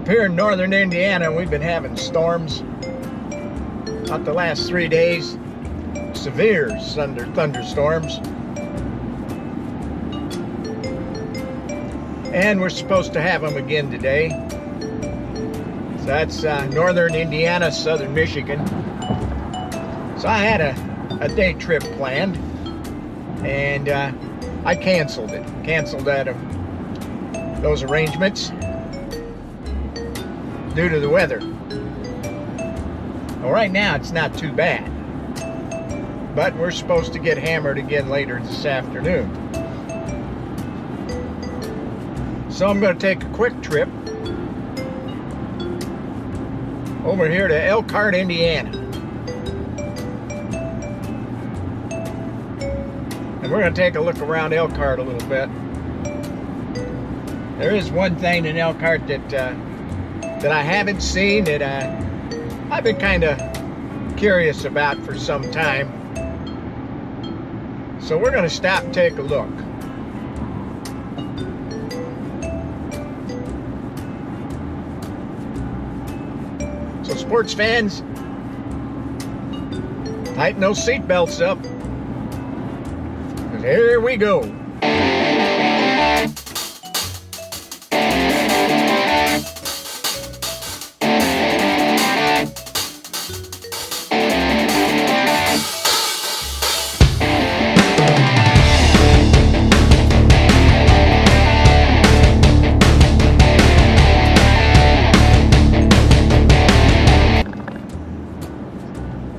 Up here in northern Indiana, we've been having storms. About the last 3 days, severe thunderstorms. And we're supposed to have them again today. So that's northern Indiana, southern Michigan. So I had a day trip planned, and I canceled it. Canceled out of those arrangements due to the weather. Well, right now it's not too bad, but we're supposed to get hammered again later this afternoon. So I'm going to take a quick trip over here to Elkhart, Indiana. And we're going to take a look around Elkhart a little bit. There is one thing in Elkhart that I haven't seen that I've been kind of curious about for some time. So we're going to stop and take a look. So sports fans, tighten those seat belts up, 'cause here we go.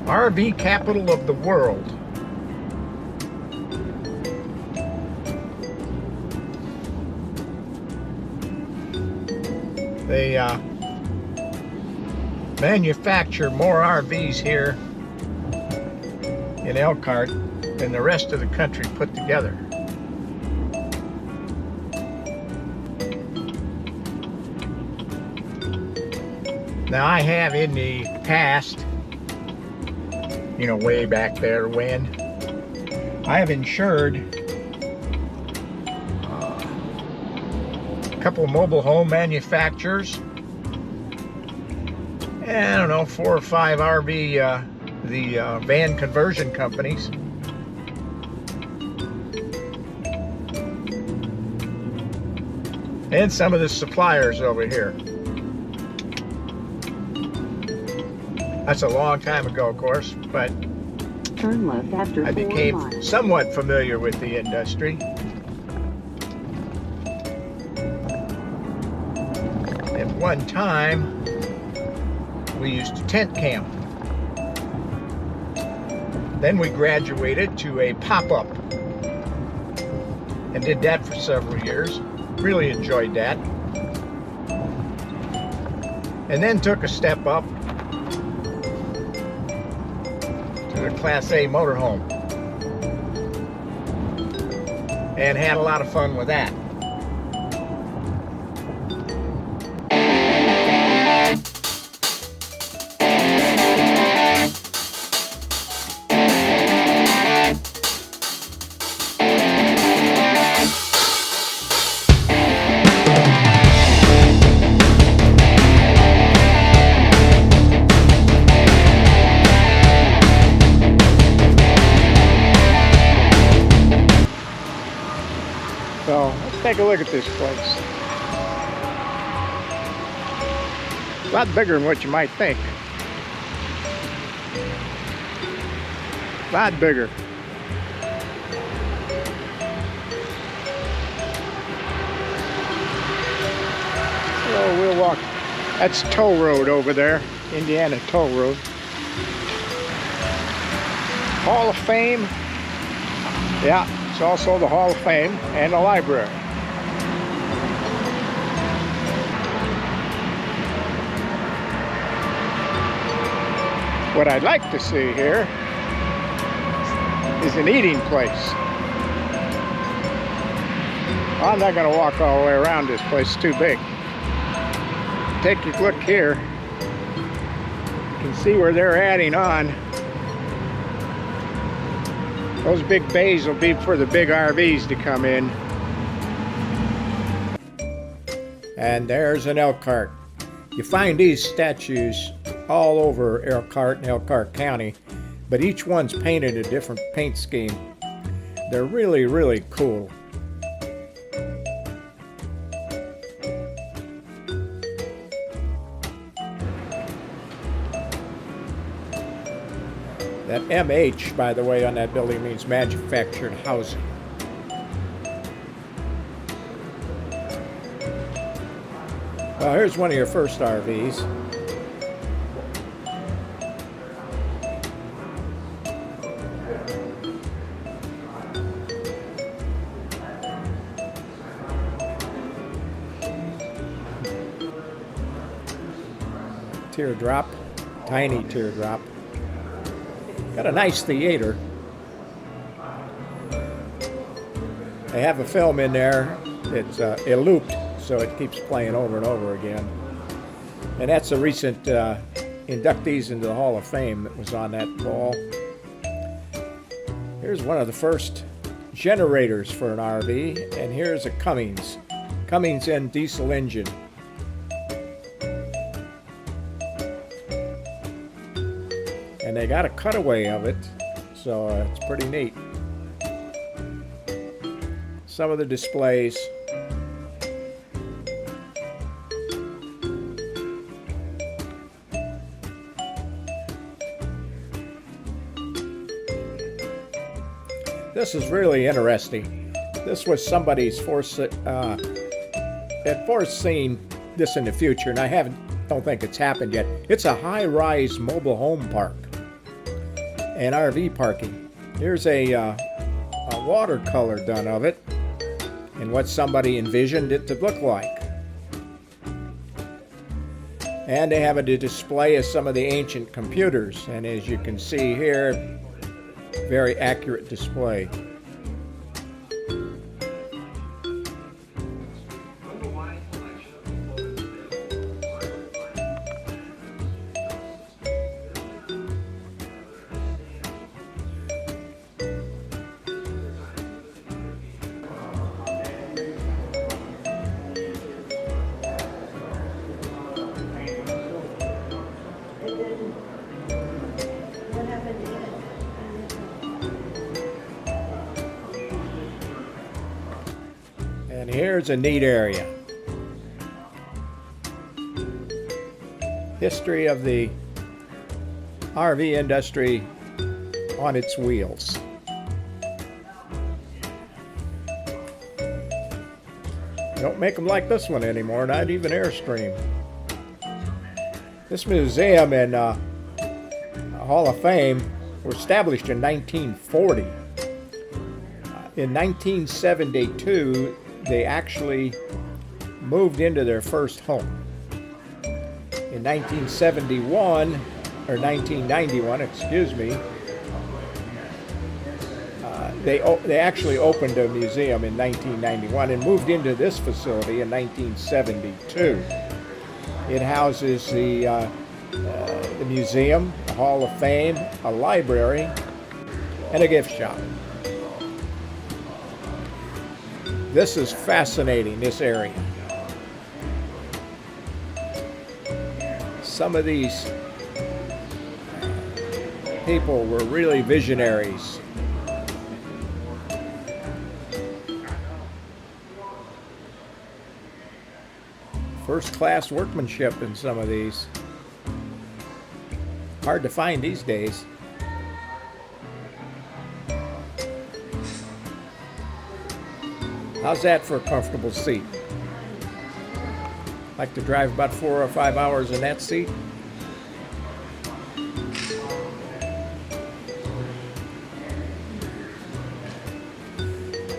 RV capital of the world. They manufacture more RVs here in Elkhart than the rest of the country put together. Now, I have in the past, you know, way back there when, I have insured a couple of mobile home manufacturers, and I don't know, 4 or 5 RV, van conversion companies. And some of the suppliers over here. That's a long time ago, of course, but turn left after I became 4 miles. somewhat familiar with the industry. At one time, we used to tent camp. Then we graduated to a pop-up and did that for several years. Really enjoyed that. And then took a step up to a Class A motorhome and had a lot of fun with that. So let's take a look at this place. A lot bigger than what you might think. A lot bigger. So we'll walk. That's toll road over there, Indiana toll road. Hall of Fame. Yeah. It's also the Hall of Fame and the library. What I'd like to see here is an eating place. I'm not going to walk all the way around this place, it's too big. Take a look here. You can see where they're adding on. Those big bays will be for the big RVs to come in. And there's an Elkhart. You find these statues all over Elkhart and Elkhart County, but each one's painted a different paint scheme. They're really, really cool. That MH, by the way, on that building means manufactured housing. Well, here's one of your first RVs. Teardrop, tiny teardrop. Got a nice theater. They have a film in there. It's looped, so it keeps playing over and over again. And that's a recent inductees into the Hall of Fame that was on that wall. Here's one of the first generators for an RV, and here's a Cummins N diesel engine. And they got a cutaway of it, so it's pretty neat. Some of the displays. This is really interesting. This was somebody's foreseen this in the future, and I don't think it's happened yet. It's a high-rise mobile home park and RV parking. Here's a watercolor done of it and what somebody envisioned it to look like. And they have a display of some of the ancient computers, and as you can see here, very accurate display. And here's a neat area. History of the RV industry on its wheels. Don't make them like this one anymore, not even Airstream. This museum and Hall of Fame were established in 1940. In 1972, they actually moved into their first home. In 1971, or 1991, excuse me, they actually opened a museum in 1991 and moved into this facility in 1972. It houses the museum, the Hall of Fame, a library, and a gift shop. This is fascinating, this area. Some of these people were really visionaries. First-class workmanship in some of these. Hard to find these days. How's that for a comfortable seat? Like to drive about 4 or 5 hours in that seat?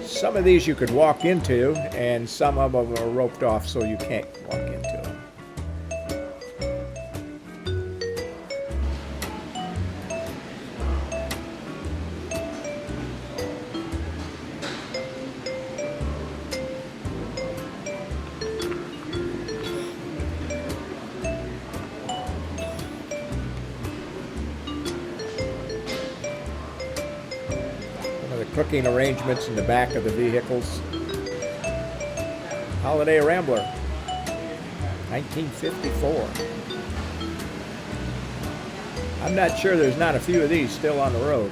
Some of these you could walk into, and some of them are roped off so you can't walk into them. Cooking arrangements in the back of the vehicles. Holiday Rambler. 1954. I'm not sure there's not a few of these still on the road.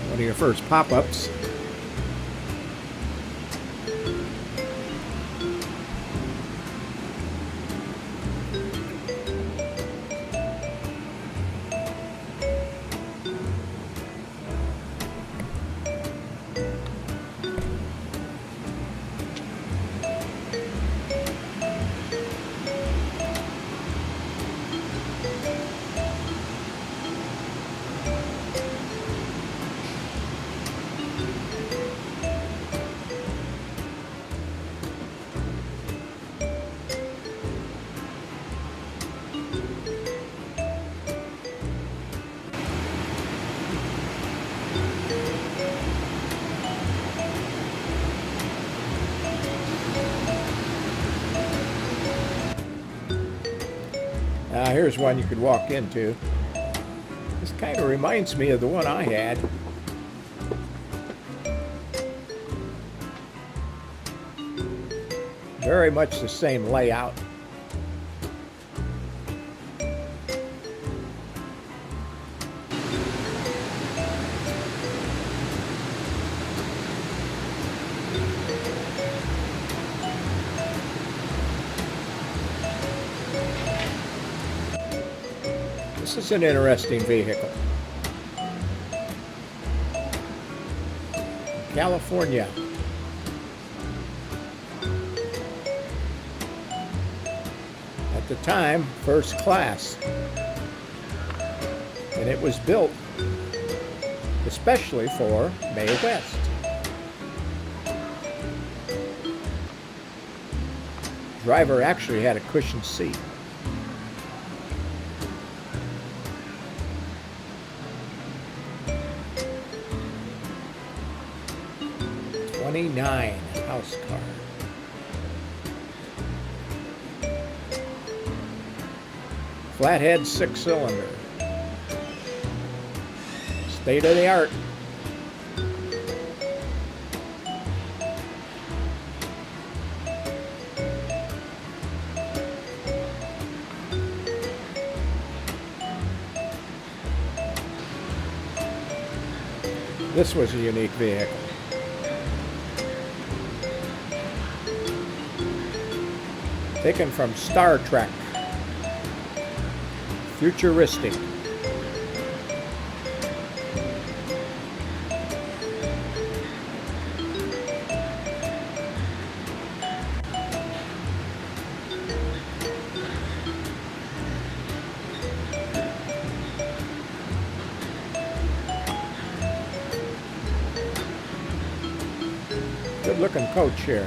One of your first pop-ups. Here's one you could walk into. This kind of reminds me of the one I had. Very much the same layout. This is an interesting vehicle. California. At the time, first class. And it was built especially for Mae West. Driver actually had a cushioned seat. 29 house car. Flathead 6-cylinder. State of the art. This was a unique vehicle. Taken from Star Trek. Futuristic. Good looking coach here.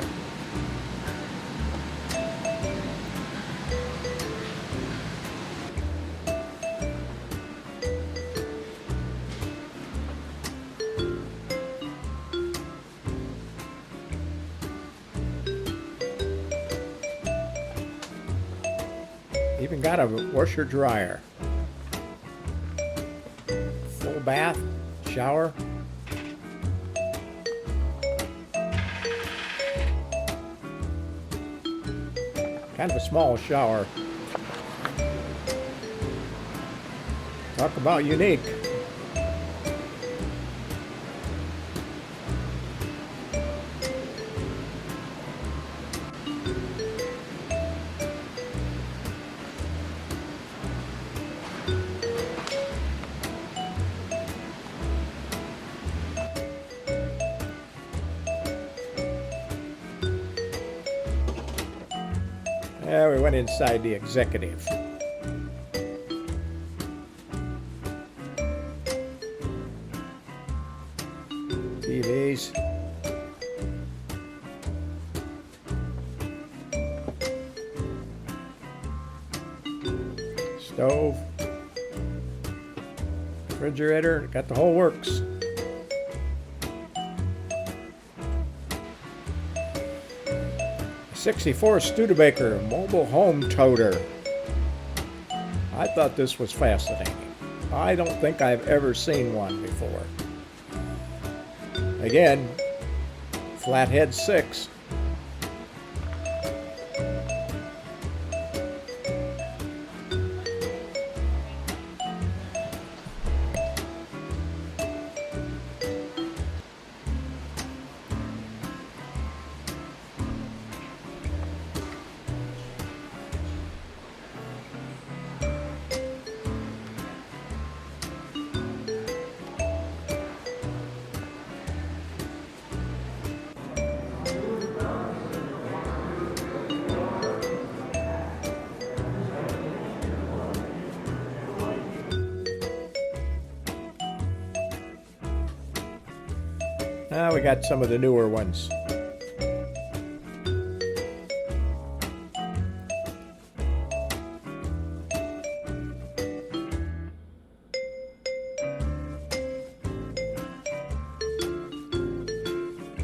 Even got a washer dryer. Full bath, shower. Kind of a small shower. Talk about unique. Yeah, we went inside the executive. TVs. Stove. Refrigerator, got the whole works. '64 Studebaker mobile home toter. I thought this was fascinating. I don't think I've ever seen one before. Again, Flathead 6. Now we got some of the newer ones.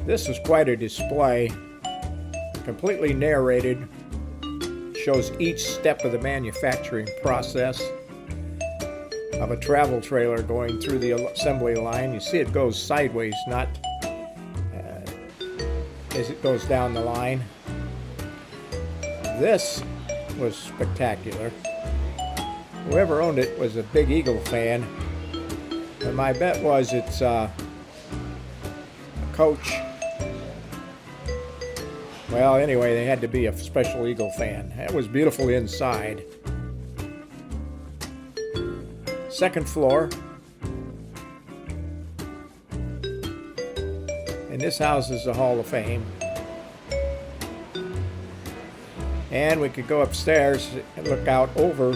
This is quite a display, completely narrated, shows each step of the manufacturing process of a travel trailer going through the assembly line. You see it goes sideways, not as it goes down the line. This was spectacular. Whoever owned it was a big Eagle fan, and my bet was it's a coach. Well, anyway, they had to be a special Eagle fan. It was beautiful inside. Second floor. And this houses the Hall of Fame. And we could go upstairs and look out over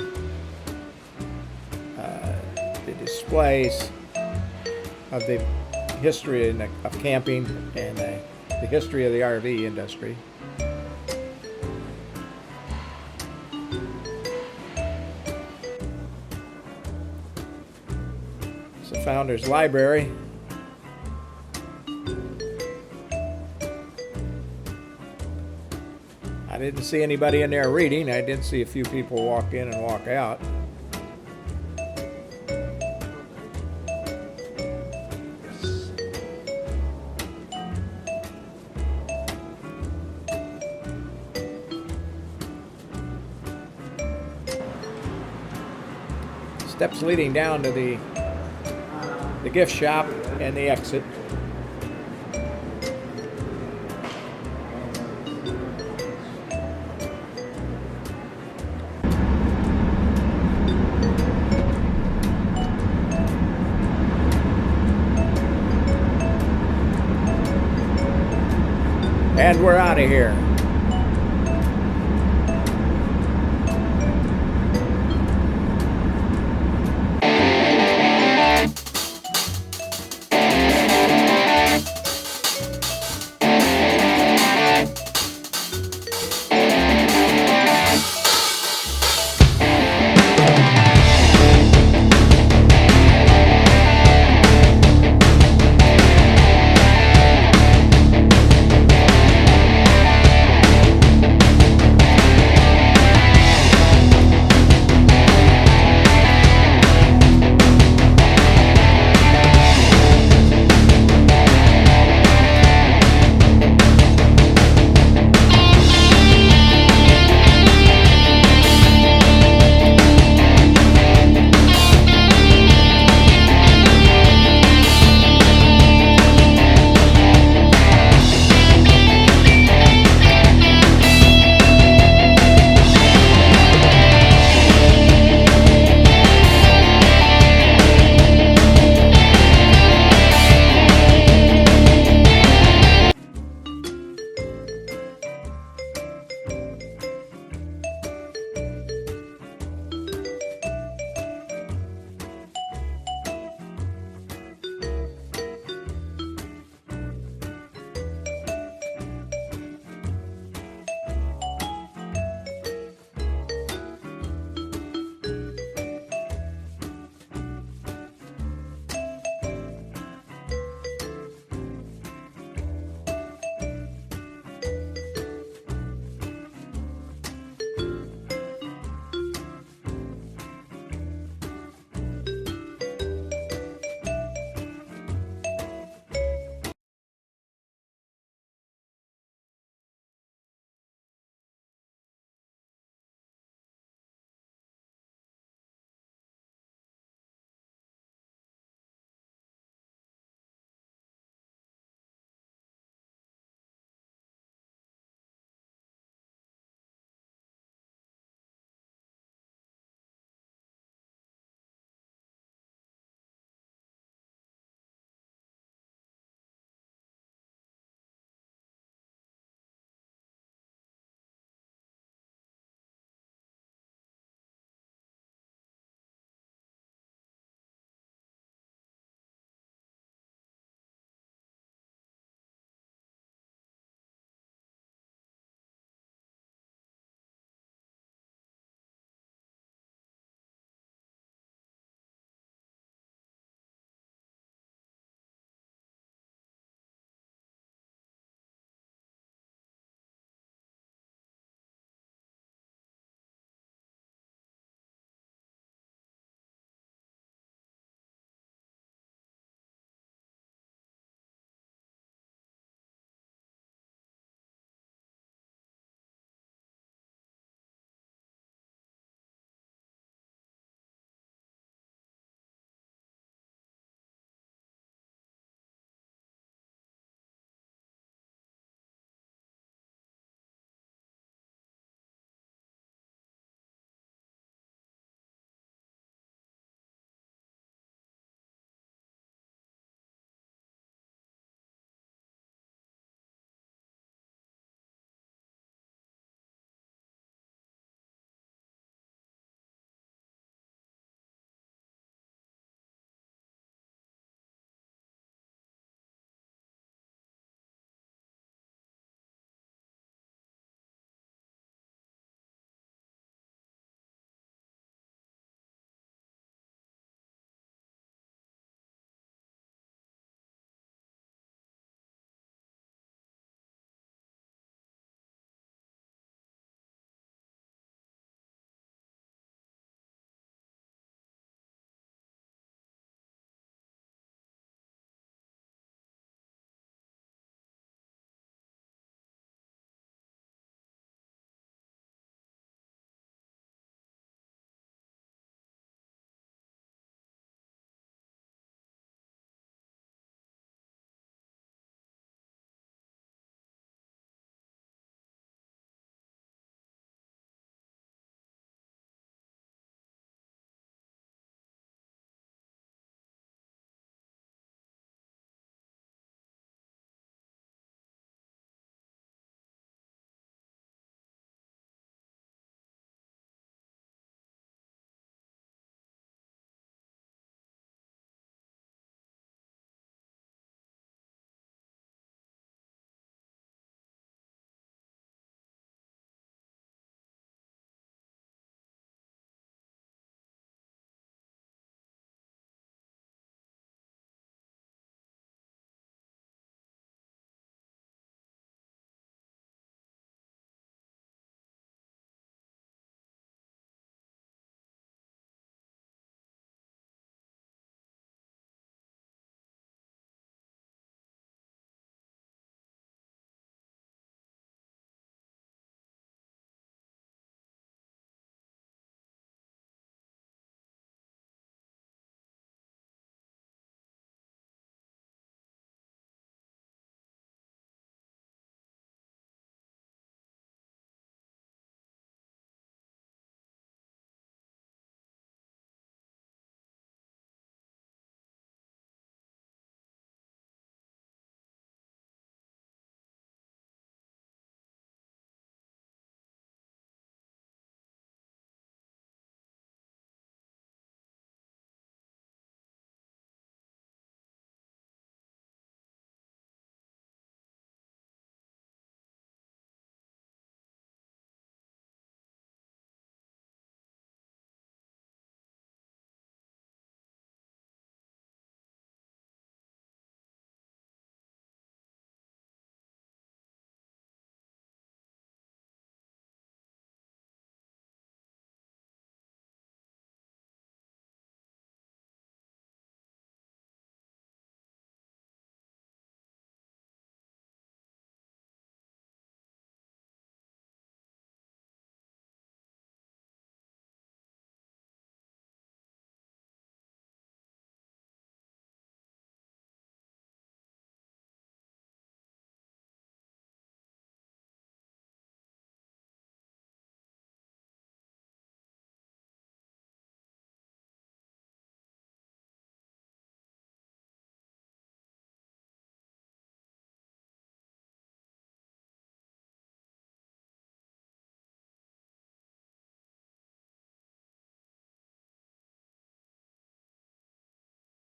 the displays of the history of camping and the history of the RV industry. It's the Founders Library. I didn't see anybody in there reading. I did see a few people walk in and walk out. Steps leading down to the gift shop and the exit. And we're out of here.